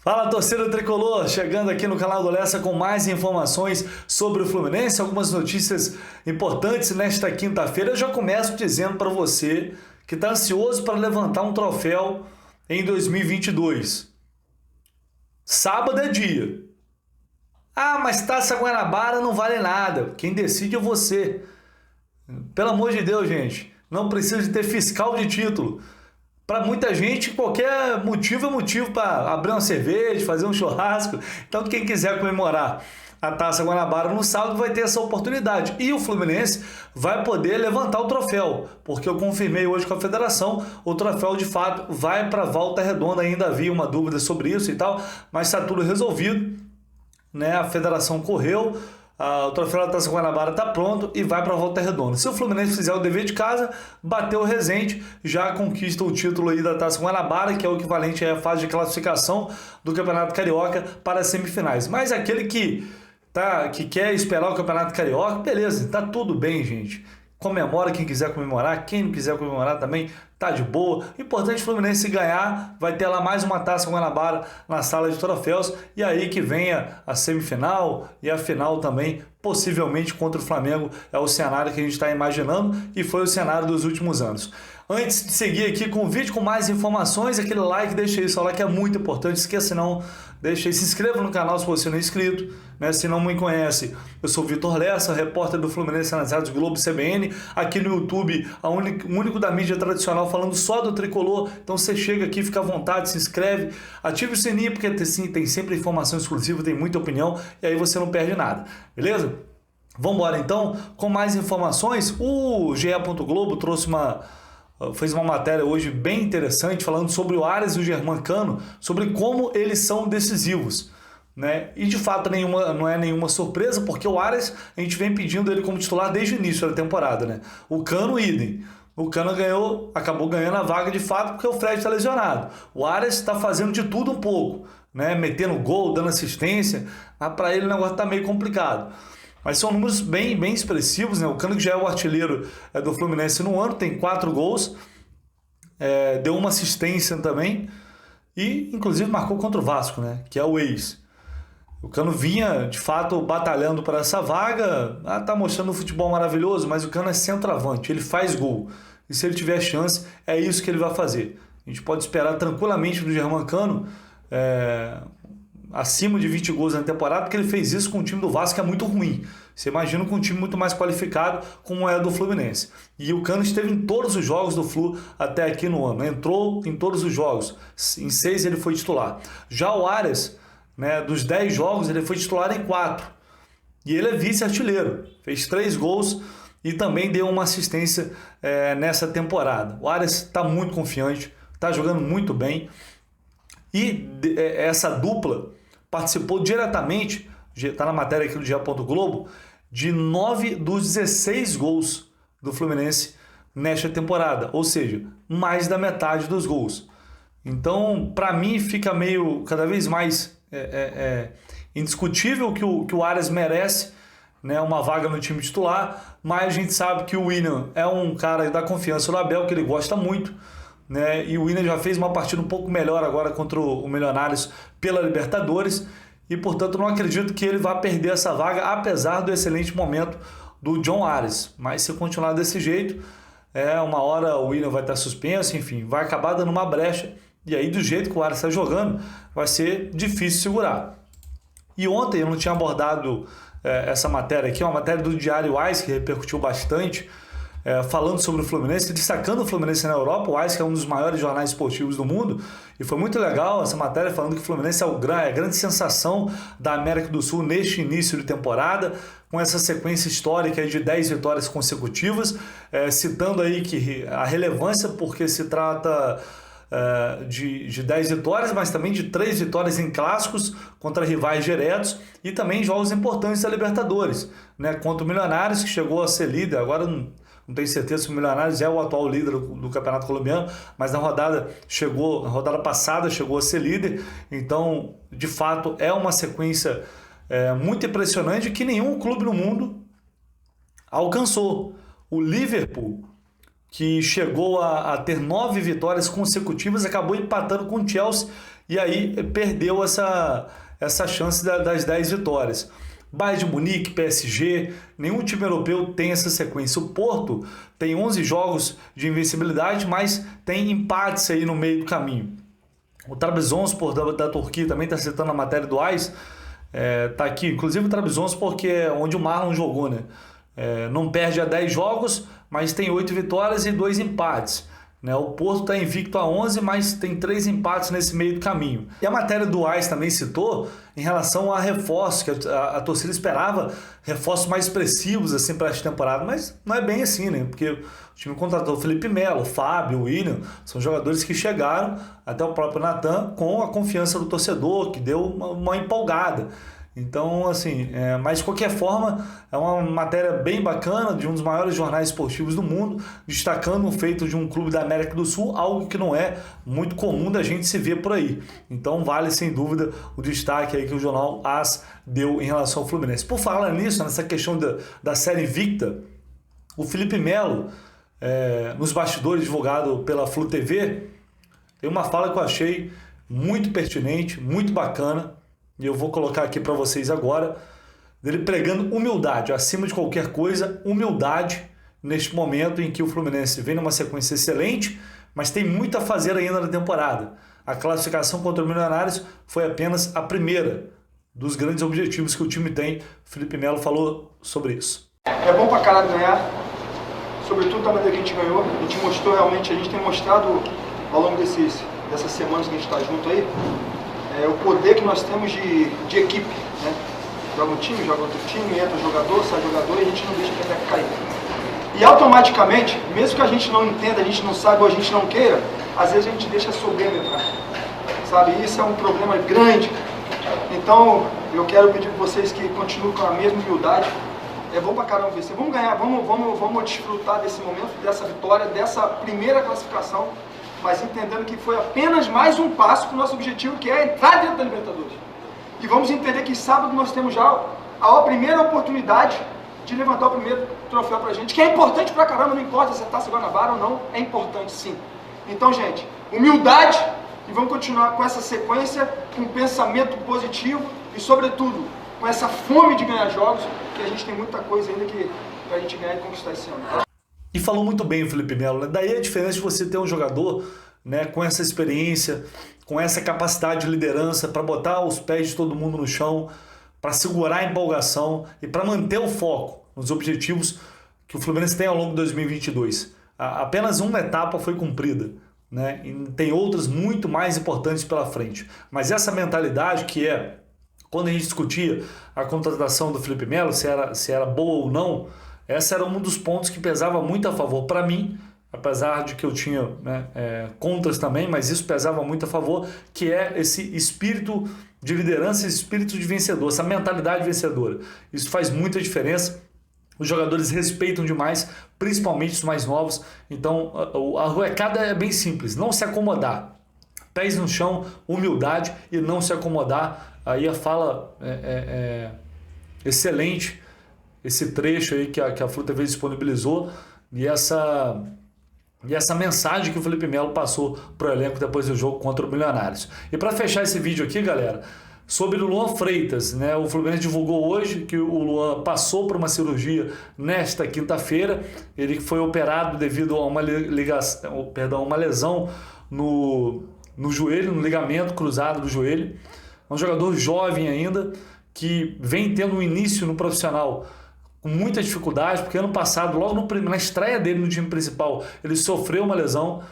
Fala, torcida tricolor, chegando aqui no canal do Lessa com mais informações sobre o Fluminense, algumas notícias importantes nesta quinta-feira. Eu já começo dizendo para você que está ansioso para levantar um troféu em 2022. Sábado é dia. Ah, mas Taça Guanabara não vale nada. Quem decide é você. Pelo amor de Deus, gente, não precisa de ter fiscal de título. Para muita gente, qualquer motivo é motivo para abrir uma cerveja, fazer um churrasco. Então, quem quiser comemorar a Taça Guanabara no sábado vai ter essa oportunidade. E o Fluminense vai poder levantar o troféu, porque eu confirmei hoje com a federação, o troféu de fato vai para a Volta Redonda. Ainda havia uma dúvida sobre isso e tal, mas está tudo resolvido, né? A federação correu. O troféu da Taça Guanabara está pronto e vai para a Volta Redonda. Se o Fluminense fizer o dever de casa, bateu o Resende, já conquista o título aí da Taça Guanabara, que é o equivalente à fase de classificação do Campeonato Carioca para as semifinais. Mas aquele que quer esperar o Campeonato Carioca, beleza, tá tudo bem, gente. Comemora quem quiser comemorar, quem não quiser comemorar também tá de boa. Importante o Fluminense ganhar, vai ter lá mais uma Taça Guanabara na sala de troféus, e aí que venha a semifinal e a final também, possivelmente contra o Flamengo, é o cenário que a gente está imaginando e foi o cenário dos últimos anos. Antes de seguir aqui com o vídeo com mais informações, aquele like, deixa aí seu like, é muito importante, esqueça não, deixa aí, se inscreva no canal se você não é inscrito, né? Se não me conhece, eu sou Vitor Lessa, repórter do Fluminense nas rádios Globo CBN, aqui no YouTube, o único da mídia tradicional falando só do tricolor. Então você chega aqui, fica à vontade, se inscreve, ative o sininho, porque tem sempre informação exclusiva, tem muita opinião, e aí você não perde nada, beleza? Vamos embora então, com mais informações. O GE. Globo fez uma matéria hoje bem interessante falando sobre o Aras e o Germancano, sobre como eles são decisivos, né? E de fato não é nenhuma surpresa, porque o Aras a gente vem pedindo ele como titular desde o início da temporada, né? O Cano, idem. O Cano acabou ganhando a vaga de fato porque o Fred está lesionado. O Aras está fazendo de tudo um pouco, né? Metendo gol, dando assistência, mas para ele o negócio está meio complicado. Mas são números bem expressivos, né? O Cano, que já é o artilheiro do Fluminense no ano, tem 4 gols, deu uma assistência também e inclusive marcou contra o Vasco, né? Que é o ex. O Cano vinha de fato batalhando para essa vaga, tá mostrando um futebol maravilhoso, mas o Cano é centroavante, ele faz gol. E se ele tiver chance, é isso que ele vai fazer. A gente pode esperar tranquilamente do Germancano acima de 20 gols na temporada, porque ele fez isso com o time do Vasco, que é muito ruim. Você imagina com um time muito mais qualificado, como é o do Fluminense. E o Cano esteve em todos os jogos do Flu até aqui no ano. Entrou em todos os jogos. Em 6 ele foi titular. Já o Aras, né, dos 10 jogos, ele foi titular em 4. E ele é vice-artilheiro. Fez 3 gols e também deu uma assistência nessa temporada. O Aras está muito confiante, está jogando muito bem. E essa dupla participou diretamente, está na matéria aqui do GE. Globo, de 9 dos 16 gols do Fluminense nesta temporada, ou seja, mais da metade dos gols. Então, para mim, fica meio cada vez mais indiscutível que o Aras merece, né, uma vaga no time titular, mas a gente sabe que o William é um cara da confiança do Abel, que ele gosta muito, né? E o William já fez uma partida um pouco melhor agora contra o Milionários pela Libertadores e, portanto, não acredito que ele vá perder essa vaga, apesar do excelente momento do John Aras. Mas se continuar desse jeito, uma hora o William vai estar suspenso, enfim, vai acabar dando uma brecha, e aí do jeito que o Aras está jogando, vai ser difícil segurar. E ontem eu não tinha abordado essa matéria aqui, uma matéria do Diário AS, que repercutiu bastante, falando sobre o Fluminense, destacando o Fluminense na Europa. O AS, que é um dos maiores jornais esportivos do mundo, e foi muito legal essa matéria falando que o Fluminense é a grande sensação da América do Sul neste início de temporada, com essa sequência histórica de 10 vitórias consecutivas, citando aí que a relevância, porque se trata de 10 vitórias, mas também de 3 vitórias em clássicos contra rivais diretos e também jogos importantes da Libertadores, né? Contra o Milionários, que chegou a ser líder, agora não tenho certeza se o Milionários é o atual líder do Campeonato Colombiano, mas na rodada passada chegou a ser líder. Então, de fato, é uma sequência muito impressionante que nenhum clube no mundo alcançou. O Liverpool, que chegou a ter 9 vitórias consecutivas, acabou empatando com o Chelsea e aí perdeu essa chance das 10 vitórias. Bayern de Munique, PSG, nenhum time europeu tem essa sequência. O Porto tem 11 jogos de invencibilidade, mas tem empates aí no meio do caminho. O Trabzonspor da Turquia também está citando a matéria do AS, tá aqui, inclusive o Trabzonspor, porque é onde o Marlon jogou, né? Não perde a 10 jogos, mas tem 8 vitórias e 2 empates. Né? O Porto está invicto a 11, mas tem 3 empates nesse meio do caminho. E a matéria do AS também citou em relação a reforços, que a torcida esperava reforços mais expressivos assim, para esta temporada, mas não é bem assim, né? Porque o time contratou o Felipe Melo, o Fábio, o William, são jogadores que chegaram, até o próprio Natan, com a confiança do torcedor, que deu uma empolgada. Então, assim, mas de qualquer forma, é uma matéria bem bacana de um dos maiores jornais esportivos do mundo, destacando o feito de um clube da América do Sul, algo que não é muito comum da gente se ver por aí. Então, vale sem dúvida o destaque aí que o jornal AS deu em relação ao Fluminense. Por falar nisso, nessa questão da série invicta, o Felipe Melo, nos bastidores divulgado pela Flu TV, tem uma fala que eu achei muito pertinente, muito bacana, e eu vou colocar aqui para vocês agora, dele pregando humildade, acima de qualquer coisa, humildade neste momento em que o Fluminense vem numa sequência excelente, mas tem muito a fazer ainda na temporada. A classificação contra o Milionários foi apenas a primeira dos grandes objetivos que o time tem. Felipe Melo falou sobre isso. É bom pra caralho ganhar, sobretudo da maneira que a gente ganhou. A gente mostrou realmente, a gente tem mostrado ao longo dessas semanas que a gente está junto aí, o poder que nós temos de equipe, né? Joga um time, joga outro time, entra jogador, sai jogador e a gente não deixa a peteca cair. E automaticamente, mesmo que a gente não entenda, a gente não saiba ou a gente não queira, às vezes a gente deixa a soberba entrar, sabe? Isso é um problema grande. Então, eu quero pedir para vocês que continuem com a mesma humildade. É bom pra caramba vencer. Vamos ganhar, vamos desfrutar desse momento, dessa vitória, dessa primeira classificação, mas entendendo que foi apenas mais um passo para o nosso objetivo, que é entrar dentro da Libertadores. E vamos entender que sábado nós temos já a primeira oportunidade de levantar o primeiro troféu pra gente, que é importante pra caramba, não importa se é Taça Guanabara ou não, é importante sim. Então, gente, humildade, e vamos continuar com essa sequência, com um pensamento positivo e, sobretudo, com essa fome de ganhar jogos, que a gente tem muita coisa ainda pra gente ganhar e conquistar esse ano. Tá? E falou muito bem o Felipe Melo, né? Daí a diferença de você ter um jogador, né, com essa experiência, com essa capacidade de liderança para botar os pés de todo mundo no chão, para segurar a empolgação e para manter o foco nos objetivos que o Fluminense tem ao longo de 2022. Apenas uma etapa foi cumprida, né? E tem outras muito mais importantes pela frente. Mas essa mentalidade que quando a gente discutia a contratação do Felipe Melo, se era boa ou não, esse era um dos pontos que pesava muito a favor para mim, apesar de que eu tinha, né, contras também, mas isso pesava muito a favor, que é esse espírito de liderança, esse espírito de vencedor, essa mentalidade vencedora. Isso faz muita diferença. Os jogadores respeitam demais, principalmente os mais novos. Então, a recada é bem simples, não se acomodar. Pés no chão, humildade e não se acomodar. Aí a fala excelente, esse trecho aí que a Flu TV disponibilizou e essa mensagem que o Felipe Melo passou para o elenco depois do jogo contra o Milionários. E para fechar esse vídeo aqui, galera, sobre o Luan Freitas, né? O Fluminense divulgou hoje que o Luan passou por uma cirurgia nesta quinta-feira. Ele foi operado devido a uma lesão no joelho, no ligamento cruzado do joelho. É um jogador jovem ainda, que vem tendo um início no profissional com muita dificuldade, porque ano passado, logo na estreia dele no time principal, ele sofreu uma lesão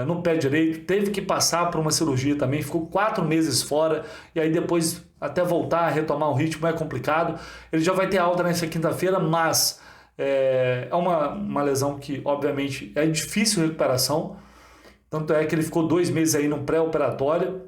no pé direito, teve que passar por uma cirurgia também, ficou 4 meses fora, e aí depois até voltar a retomar o ritmo é complicado. Ele já vai ter alta nessa quinta-feira, mas é uma lesão que obviamente é difícil de recuperação, tanto é que ele ficou 2 meses aí no pré-operatório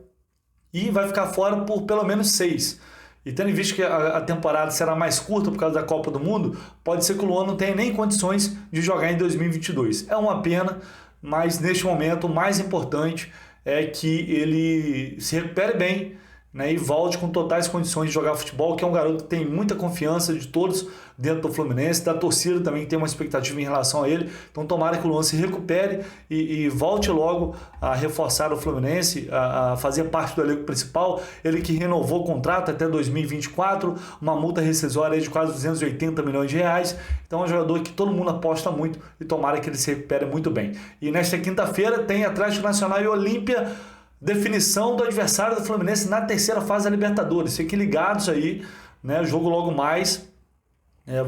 e vai ficar fora por pelo menos 6. E tendo em vista que a temporada será mais curta por causa da Copa do Mundo, pode ser que o Luan não tenha nem condições de jogar em 2022. É uma pena, mas neste momento o mais importante é que ele se recupere bem, né, e volte com totais condições de jogar futebol, que é um garoto que tem muita confiança de todos dentro do Fluminense, da torcida também tem uma expectativa em relação a ele. Então tomara que o Luan se recupere e volte logo a reforçar o Fluminense, a fazer parte do elenco principal. Ele que renovou o contrato até 2024, uma multa rescisória de quase 280 milhões de reais. Então é um jogador que todo mundo aposta muito e tomara que ele se recupere muito bem. E nesta quinta-feira tem Atlético Nacional e Olímpia, definição do adversário do Fluminense na terceira fase da Libertadores. Fiquem ligados aí, né? O jogo logo mais.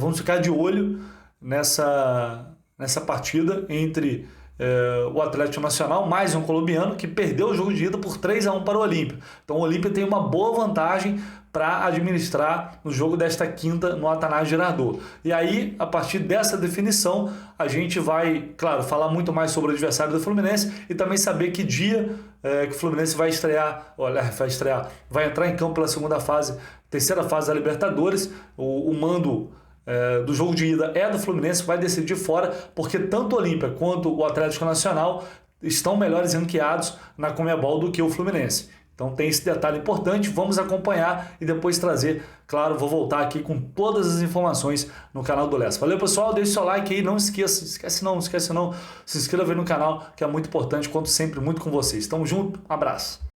Vamos ficar de olho nessa partida entre o Atlético Nacional, mais um colombiano, que perdeu o jogo de ida por 3-1 para o Olímpia. Então o Olímpia tem uma boa vantagem para administrar no jogo desta quinta no Atanásio Girardot. E aí, a partir dessa definição, a gente vai, claro, falar muito mais sobre o adversário do Fluminense e também saber que dia que o Fluminense vai vai entrar em campo pela segunda fase, terceira fase da Libertadores. O mando do jogo de ida é do Fluminense, vai decidir fora, porque tanto o Olímpia quanto o Atlético Nacional estão melhores ranqueados na Conmebol do que o Fluminense. Então tem esse detalhe importante, vamos acompanhar e depois trazer, claro, vou voltar aqui com todas as informações no canal do Lessa. Valeu, pessoal, deixe seu like aí, não esquece não, se inscreva aí no canal, que é muito importante, conto sempre muito com vocês. Tamo junto, um abraço.